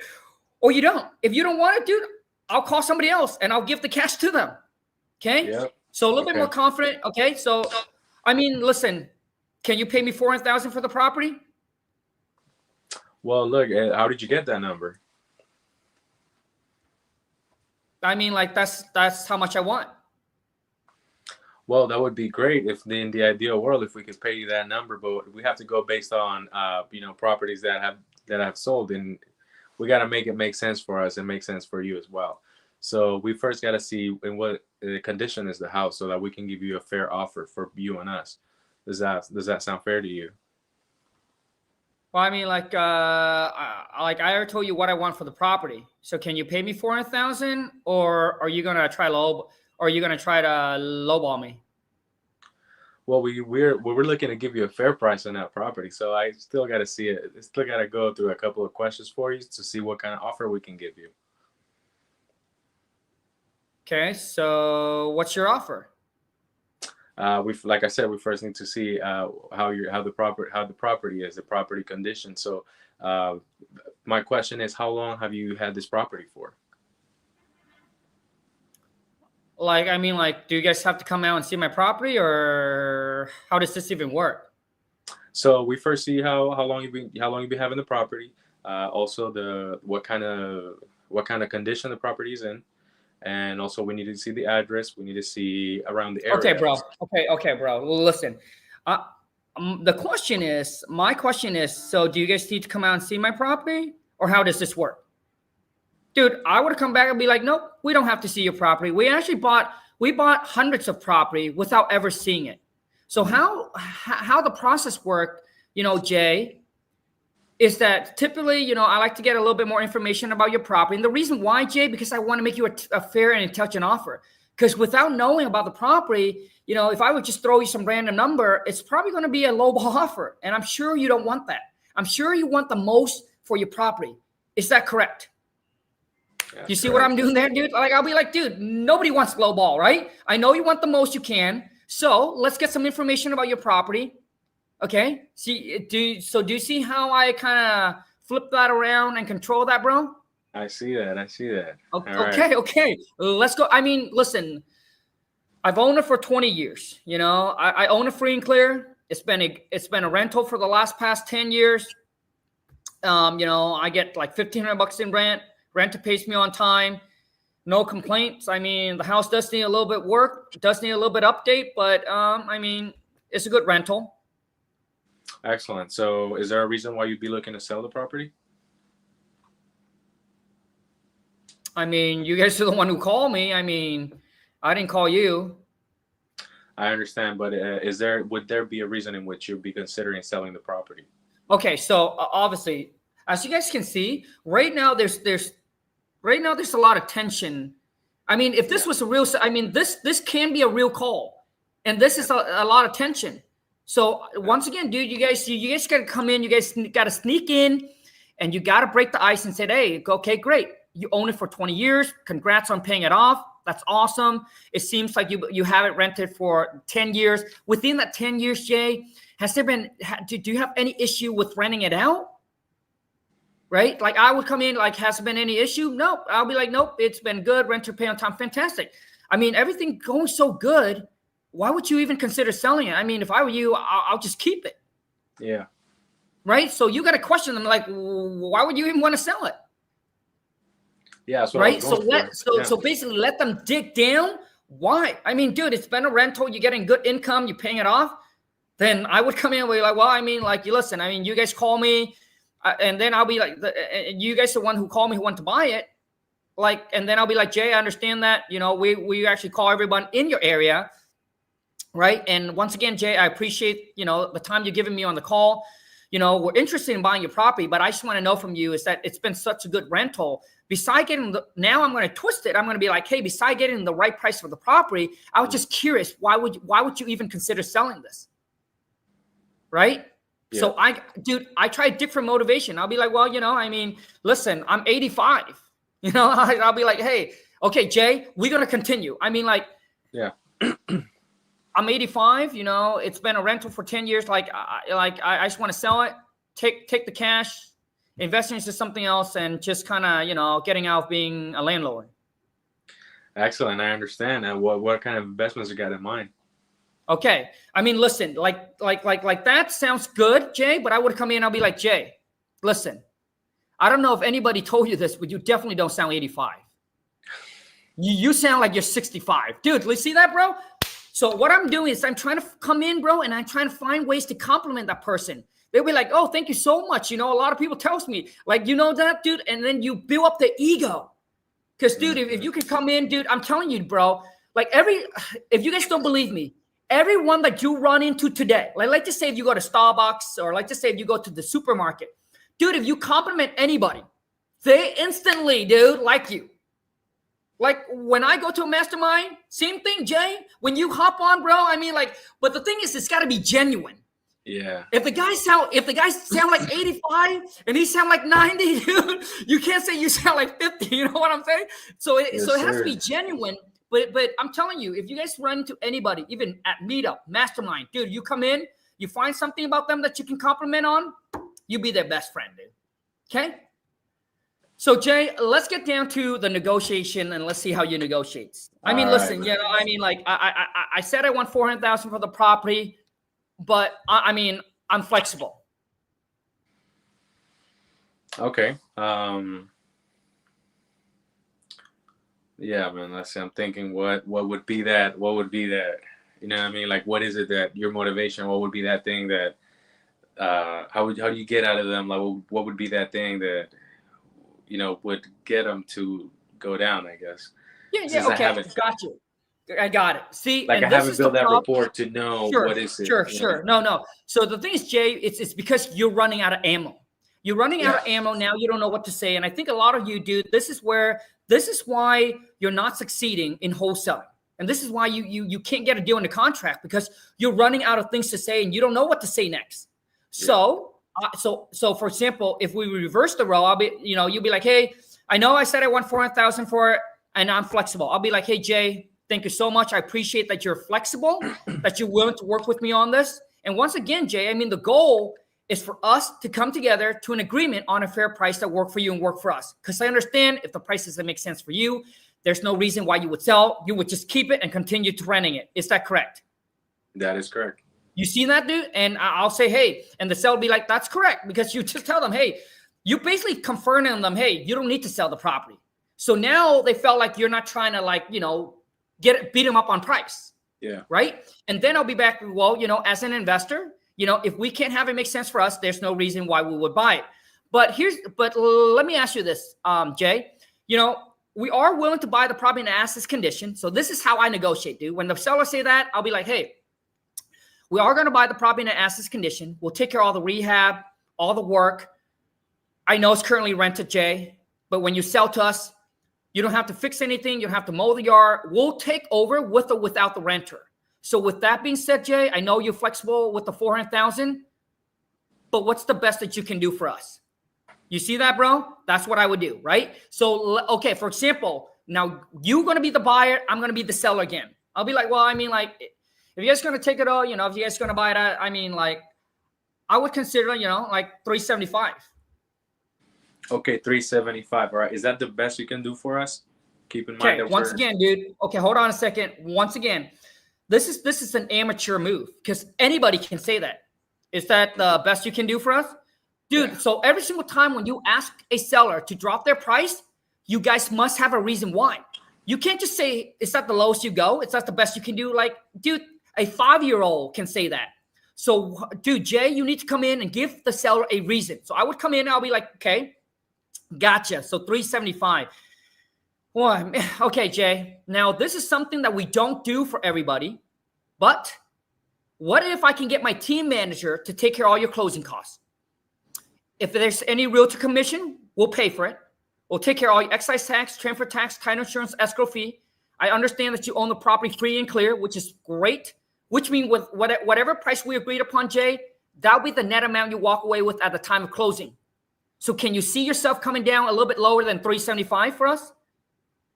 or you don't? If you don't want it, dude, I'll call somebody else and I'll give the cash to them. Okay? Yep. So a little bit more confident. Okay. So, I mean, listen, can you pay me $400,000 for the property? Well, look, how did you get that number? I mean, like, that's how much I want. Well, that would be great if in the ideal world, if we could pay you that number, but we have to go based on, properties that have sold, and we got to make it make sense for us and make sense for you as well. So we first got to see in what condition is the house so that we can give you a fair offer for you and us. Does that sound fair to you? Well, I mean, like I already told you what I want for the property. So can you pay me $400,000, or are you gonna try to lowball me? Well, we're looking to give you a fair price on that property. So I still got to see it. I still got to go through a couple of questions for you to see what kind of offer we can give you. Okay, so what's your offer? Like I said, we first need to see how the property is, the property condition. So my question is, how long have you had this property for? Like, I mean, like, do you guys have to come out and see my property, or how does this even work? So we first see how long you've been having the property. Also what kind of condition the property is in. And also, we need to see the address. We need to see around the area. Okay, bro. Okay, bro. Listen, my question is, so do you guys need to come out and see my property, or how does this work? Dude, I would have come back and be like, nope, we don't have to see your property. We actually bought hundreds of property without ever seeing it. So how the process worked, Jay, is that typically, I like to get a little bit more information about your property. And the reason why, Jay, because I want to make you a fair and intelligent offer. Because without knowing about the property, if I would just throw you some random number, it's probably going to be a lowball offer. And I'm sure you don't want that. I'm sure you want the most for your property. Is that correct? Yeah, you see correct. What I'm doing there, dude? Like, I'll be like, dude, nobody wants lowball, right? I know you want the most you can. So let's get some information about your property. Okay. Do you see how I kind of flip that around and control that, bro? I see that. Okay. Let's go. I mean, listen, I've owned it for 20 years. I own it free and clear. It's been a rental for the past 10 years. I get like $1,500 in rent. Renter pays me on time. No complaints. I mean, the house does need a little bit work. Does need a little bit update, but I mean, it's a good rental. Excellent. So is there a reason why you'd be looking to sell the property? I mean, you guys are the one who called me. I mean, I didn't call you. I understand, but would there be a reason in which you'd be considering selling the property? Okay, so obviously, as you guys can see, right now there's a lot of tension. I mean, if this was a real, this can be a real call, and this is a lot of tension. So once again, dude, you guys got to come in. You guys got to sneak in and you got to break the ice and say, hey, okay, great. You own it for 20 years. Congrats on paying it off. That's awesome. It seems like you have it rented for 10 years. Within that 10 years, Jay, do you have any issue with renting it out? Right? Like I would come in, like, has there been any issue? Nope. I'll be like, nope, it's been good. Renter pay on time. Fantastic. I mean, everything going so good. Why would you even consider selling it? I mean, if I were you, I'll just keep it. Yeah. Right? So you got to question them, like, why would you even want to sell it? Yeah. Right. So basically let them dig down. Why? I mean, dude, it's been a rental. You're getting good income. You're paying it off. Then I would come in and be like, well, I mean, like, you listen, I mean, you guys call me and then I'll be like, you guys are the one who called me who want to buy it. Like, and then I'll be like, Jay, I understand that, you know, we actually call everyone in your area. Right. And once again, Jay, I appreciate, you know, the time you're giving me on the call. You know, we're interested in buying your property, but I just want to know from you is that it's been such a good rental. Beside getting now I'm going to twist it. I'm going to be like, hey, beside getting the right price for the property, I was just curious, why would you even consider selling this? Right. Yeah. So I try different motivation. I'll be like, well, you know, I mean, listen, I'm 85, you know, I'll be like, hey, okay, Jay, we're going to continue. I mean, like, yeah, I'm 85, you know, it's been a rental for 10 years. Like I just want to sell it, take the cash, invest into something else, and just kind of, you know, getting out of being a landlord. Excellent. I understand. And what kind of investments you got in mind? Okay. I mean, listen, like that sounds good, Jay, but I would come in and I'll be like, Jay, listen, I don't know if anybody told you this, but you definitely don't sound 85. You sound like you're 65. Dude, let's see that, bro? So what I'm doing is I'm trying to come in, bro, and I'm trying to find ways to compliment that person. They'll be like, oh, thank you so much. You know, a lot of people tells me, like, you know that, dude? And then you build up the ego. Because, dude, if you can come in, dude, I'm telling you, bro, like if you guys don't believe me, everyone that you run into today, like just say if you go to Starbucks or like just say if you go to the supermarket, dude, if you compliment anybody, they instantly, dude, like you. Like when I go to a mastermind, same thing, Jay. When you hop on, bro, I mean, like, but the thing is, it's got to be genuine. Yeah. If the guys sound like 85 and he sound like 90, dude, you can't say you sound like 50. You know what I'm saying? So it has to be genuine. But I'm telling you, if you guys run into anybody, even at meetup, mastermind, dude, you come in, you find something about them that you can compliment on, you be their best friend, dude. Okay. So Jay, let's get down to the negotiation and let's see how you negotiate. I mean, listen, you know, I mean, like I said I want $400,000 for the property, but I mean, I'm flexible. Okay. Yeah, man. Let's see. I'm thinking, what would be that? What would be that? You know what I mean? Like, what is it that your motivation? What would be that thing that? How do you get out of them? Like, what would be that thing that? You know, would get them to go down, I guess. Yeah, okay, got you. I got it. See, like I haven't built that rapport to know what is it. Sure. No. So the thing is, Jay, it's because you're running out of ammo. You're running out of ammo now. You don't know what to say, and I think a lot of you do. This is why you're not succeeding in wholesaling, and this is why you can't get a deal in the contract because you're running out of things to say, and you don't know what to say next. So for example, if we reverse the role, you'll be like, hey, I know I said I want $400,000 for it, and I'm flexible. I'll be like, hey, Jay, thank you so much. I appreciate that you're flexible, that you're willing to work with me on this. And once again, Jay, I mean, the goal is for us to come together to an agreement on a fair price that work for you and work for us. Because I understand if the price doesn't make sense for you, there's no reason why you would sell. You would just keep it and continue to renting it. Is that correct? That is correct. You see that, dude? And I'll say, hey, and the seller will be like, that's correct. Because you just tell them, hey, you basically confirming them, hey, you don't need to sell the property. So now they felt like you're not trying to beat them up on price. Yeah. Right. And then I'll be back. Well, as an investor, if we can't have it make sense for us, there's no reason why we would buy it. But let me ask you this, Jay, we are willing to buy the property in an assets condition. So this is how I negotiate, dude. When the seller say that, I'll be like, hey, we are going to buy the property in an assets condition. We'll take care of all the rehab, all the work. I know it's currently rented, Jay, but when you sell to us, you don't have to fix anything. You don't have to mow the yard. We'll take over with or without the renter. So with that being said, Jay, I know you're flexible with the $400,000, but what's the best that you can do for us? You see that, bro? That's what I would do, right? So, okay, for example, now you're going to be the buyer. I'm going to be the seller again. I'll be like, well, I mean, like, if you guys going to take it all, you know, if you guys going to buy it, I mean, like, I would consider, you know, like 375. Okay, 375. All right. Is that the best you can do for us? Keep in mind that once again, dude. Okay, hold on a second. Once again, this is an amateur move because anybody can say that. Is that the best you can do for us? Dude, so every single time when you ask a seller to drop their price, you guys must have a reason why. You can't just say, it's not the lowest you go. It's not the best you can do. Like, dude, a 5-year-old can say that. So, dude, Jay, you need to come in and give the seller a reason. So I would come in and I'll be like, okay, gotcha. So 375. Well, okay, Jay. Now, this is something that we don't do for everybody. But what if I can get my team manager to take care of all your closing costs? If there's any realtor commission, we'll pay for it. We'll take care of all your excise tax, transfer tax, title insurance, escrow fee. I understand that you own the property free and clear, which is great. Which means with whatever price we agreed upon, Jay, that'll be the net amount you walk away with at the time of closing. So can you see yourself coming down a little bit lower than 375 for us?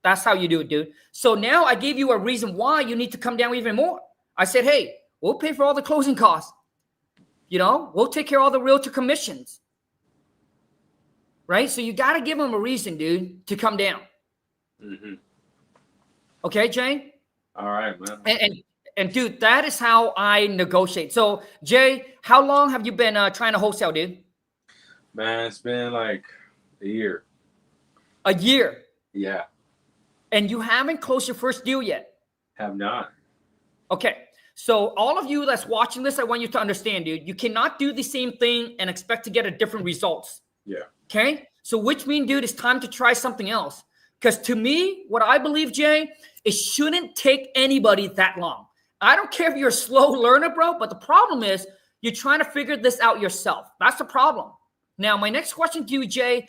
That's how you do it, dude. So now I gave you a reason why you need to come down even more. I said, hey, we'll pay for all the closing costs. You know, we'll take care of all the realtor commissions. Right? So you got to give them a reason, dude, to come down. Mm-hmm. Okay, Jay? All right, man. And dude, that is how I negotiate. So, Jay, how long have you been trying to wholesale, dude? Man, it's been like a year. A year? Yeah. And you haven't closed your first deal yet? Have not. Okay. So all of you that's watching this, I want you to understand, dude, you cannot do the same thing and expect to get a different results. Yeah. Okay? So which means, dude, it's time to try something else. Because to me, what I believe, Jay, it shouldn't take anybody that long. I don't care if you're a slow learner, bro, but the problem is you're trying to figure this out yourself. That's the problem. Now, my next question to you, Jay,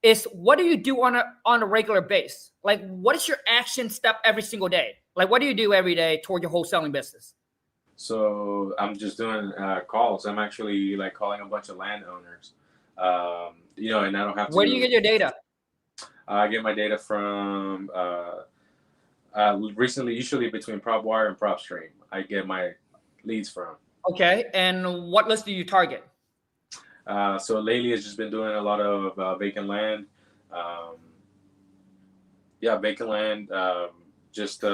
is what do you do on a regular basis? Like, what is your action step every single day? Like, what do you do every day toward your wholesaling business? So I'm just doing calls. I'm actually like calling a bunch of landowners. You know, and I don't have to. Where do you get your data? I get my data from recently, usually between PropWire and PropStream. I get my leads from. Okay, and what list do you target? So lately, it's just been doing a lot of vacant land. Vacant land, just in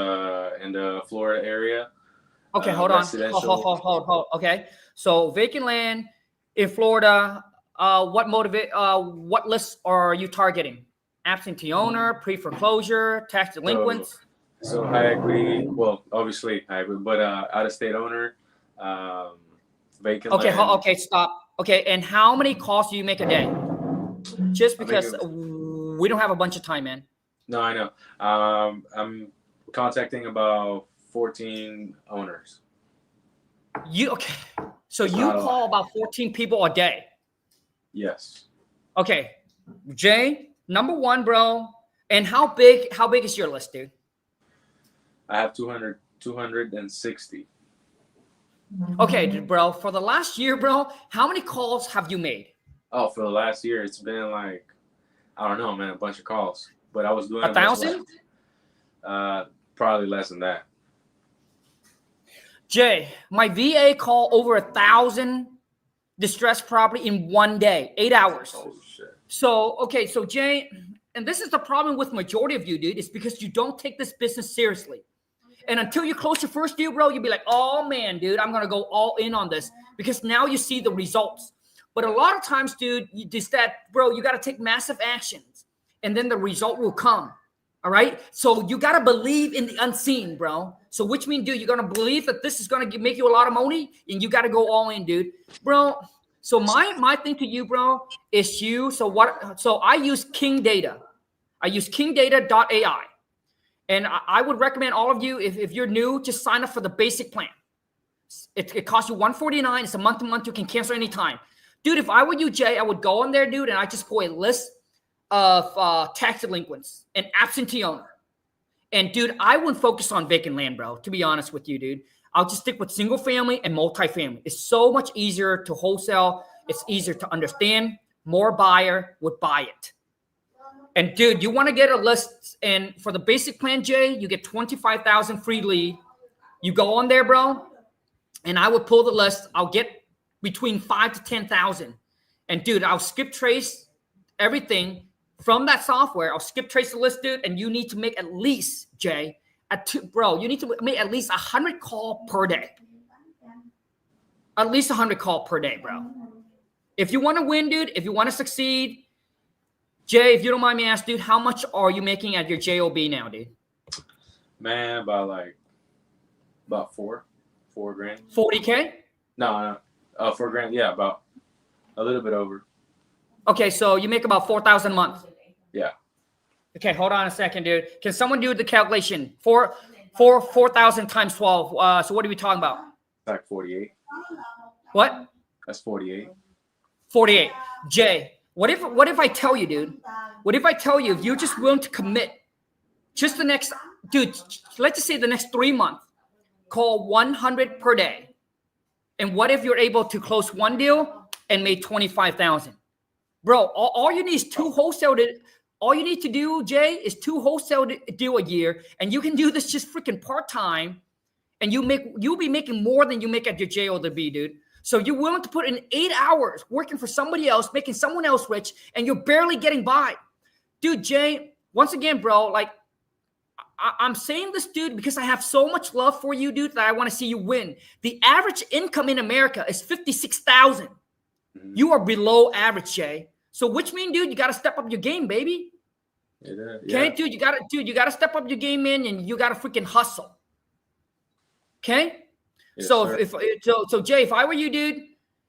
the Florida area. Okay, hold on. Hold. Okay, so vacant land in Florida. What lists are you targeting? Absentee owner, pre-foreclosure, tax delinquents. So high equity. Well, obviously high equity, but out-of-state owner, vacant. Okay, land. Okay, stop. Okay, and how many calls do you make a day? Just because we don't have a bunch of time, man. No, I know. I'm contacting about 14 owners. So you call about 14 people a day. Yes. Okay, Jay, number one, bro. And how big is your list, dude? I have 260. Okay, bro. For the last year, bro, how many calls have you made? Oh, for the last year, it's been like, I don't know, man, a bunch of calls. But I was doing 1,000? Probably less than that. Jay, my VA called over 1,000 distressed property in one day, 8 hours. Oh shit. So Jay, and this is the problem with majority of you, dude, is because you don't take this business seriously. And until you close your first deal, bro, you'll be like, oh man, dude, I'm gonna go all in on this because now you see the results. But a lot of times, dude, you gotta take massive actions and then the result will come. All right. So you gotta believe in the unseen, bro. So which means, dude, you're gonna believe that this is gonna make you a lot of money, and you gotta go all in, dude, bro. So my thing to you, bro, is So I use King Data. I use kingdata.ai, and I would recommend all of you, if you're new, just sign up for the basic plan. It costs you $149. It's a month to month. You can cancel anytime, dude. If I were you, Jay, I would go on there, dude, and I just pull a list of tax delinquents and absentee owner. And dude, I wouldn't focus on vacant land, bro. To be honest with you, dude, I'll just stick with single family and multifamily. It's so much easier to wholesale. It's easier to understand. more buyer would buy it. And dude, you want to get a list, and for the basic plan, Jay, you get 25,000 free lead. You go on there, bro, and I would pull the list. I'll get between 5 to 10,000. And dude, I'll skip trace everything from that software. I'll skip trace the list, dude, and you need to make at least, Jay, you need to make at least 100 call per day. At least 100 call per day, bro. If you want to win, dude, if you want to succeed, Jay, if you don't mind me asking, dude, how much are you making at your JOB now, dude? Man, about $4 grand. 40K? No, 4 grand. Yeah, about a little bit over. Okay, so you make about 4,000 a month. Yeah. Okay, hold on a second, dude. Can someone do the calculation? 4,000 times 12. So what are we talking about? Like 48. What? That's 48. 48. Jay, what if I tell you, dude? What if I tell you if you're just willing to commit just the next, dude, let's just say the next 3 months, call 100 per day. And what if you're able to close one deal and make 25,000? Bro, all you need is all you need to do, Jay, is 2 wholesale deal a year, and you can do this just freaking part-time, and you'll be making more than you make at your JOB, dude. So you're willing to put in 8 hours working for somebody else, making someone else rich, and you're barely getting by. Dude, Jay, once again, bro, like, I'm saying this, dude, because I have so much love for you, dude, that I want to see you win. The average income in America is $56,000. You are below average, Jay. So which means, dude, you got to step up your game, baby. Yeah. Okay, dude, you got to step up your game, man, and you got to freaking hustle. Okay? Yes, So sir. so Jay, if I were you, dude,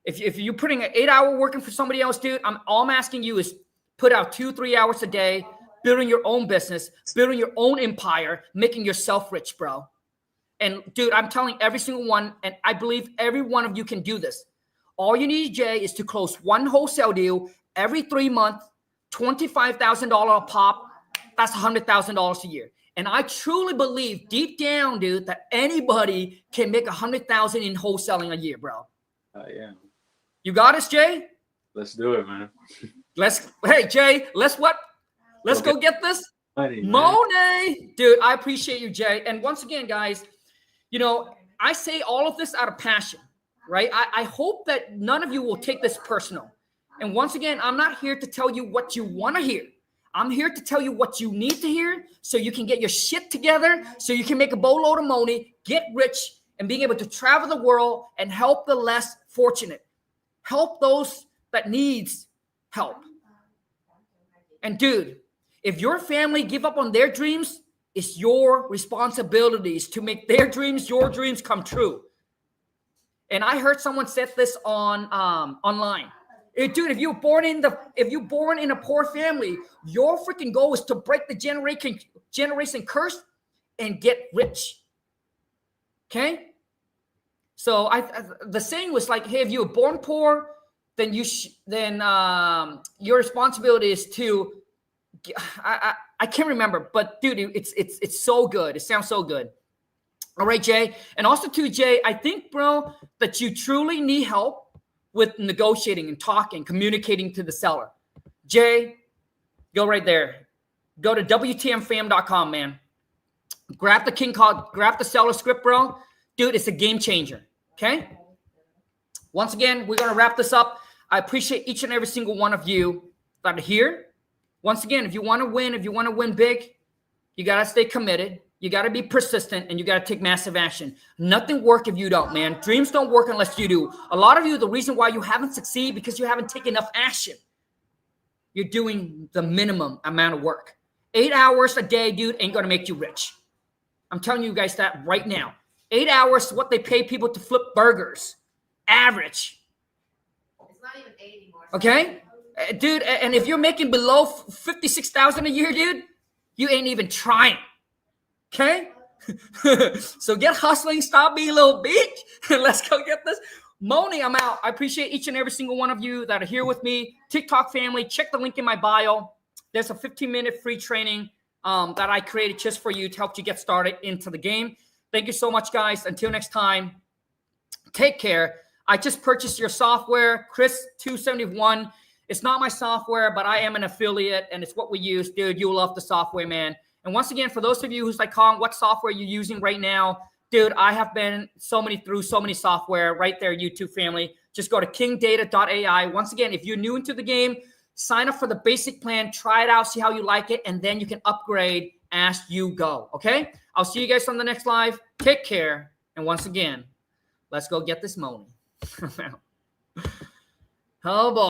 if you're putting an 8 hour working for somebody else, dude, all I'm asking you is put out 2-3 hours a day, building your own business, building your own empire, making yourself rich, bro. And dude, I'm telling every single one, and I believe every one of you can do this. All you need, Jay, is to close one wholesale deal every 3 months, $25,000 a pop. That's $100,000 a year. And I truly believe deep down, dude, that anybody can make $100,000 in wholesaling a year, bro. Yeah. You got us, Jay? Let's do it, man. Hey, Jay, let's go get this Money, man. money. Dude, I appreciate you, Jay. And once again, guys, you know, I say all of this out of passion, right? I hope that none of you will take this personal. And once again, I'm not here to tell you what you want to hear. I'm here to tell you what you need to hear so you can get your shit together, so you can make a boatload of money, get rich, and being able to travel the world and help the less fortunate. Help those that needs help. And dude, if your family give up on their dreams, it's your responsibilities to make their dreams, your dreams come true. And I heard someone said this on online. Dude, if you're born in a poor family, your freaking goal is to break the generation curse and get rich. Okay? So the saying was like, hey, if you were born poor, then your responsibility is to. I can't remember, but dude, it's so good. It sounds so good. All right, Jay, and also too, Jay, I think, bro, that you truly need help with negotiating and talking, communicating to the seller. Jay, go right there. Go to WTMFam.com, man. Grab the King card, grab the seller script, bro. Dude, it's a game changer. Okay? Once again, we're going to wrap this up. I appreciate each and every single one of you that are here. Once again, if you want to win big, you got to stay committed. You got to be persistent, and you got to take massive action. Nothing works if you don't, man. Dreams don't work unless you do. A lot of you, the reason why you haven't succeeded because you haven't taken enough action. You're doing the minimum amount of work. 8 hours a day, dude, ain't going to make you rich. I'm telling you guys that right now. 8 hours is what they pay people to flip burgers. Average. It's not even 8 anymore. Okay? Dude, and if you're making below $56,000 a year, dude, you ain't even trying. Okay? So get hustling, stop being a little bitch, and let's go get this. Moni, I'm out. I appreciate each and every single one of you that are here with me. TikTok family, check the link in my bio. There's a 15-minute free training that I created just for you to help you get started into the game. Thank you so much, guys. Until next time, take care. I just purchased your software, Chris271. It's not my software, but I am an affiliate, and it's what we use. Dude, you'll love the software, man. And once again, for those of you who's like, Khang, what software are you using right now? Dude, I have been through so many software right there, YouTube family. Just go to kingdata.ai. Once again, if you're new into the game, sign up for the basic plan, try it out, see how you like it, and then you can upgrade as you go, okay? I'll see you guys on the next live. Take care. And once again, let's go get this money. Oh, boy.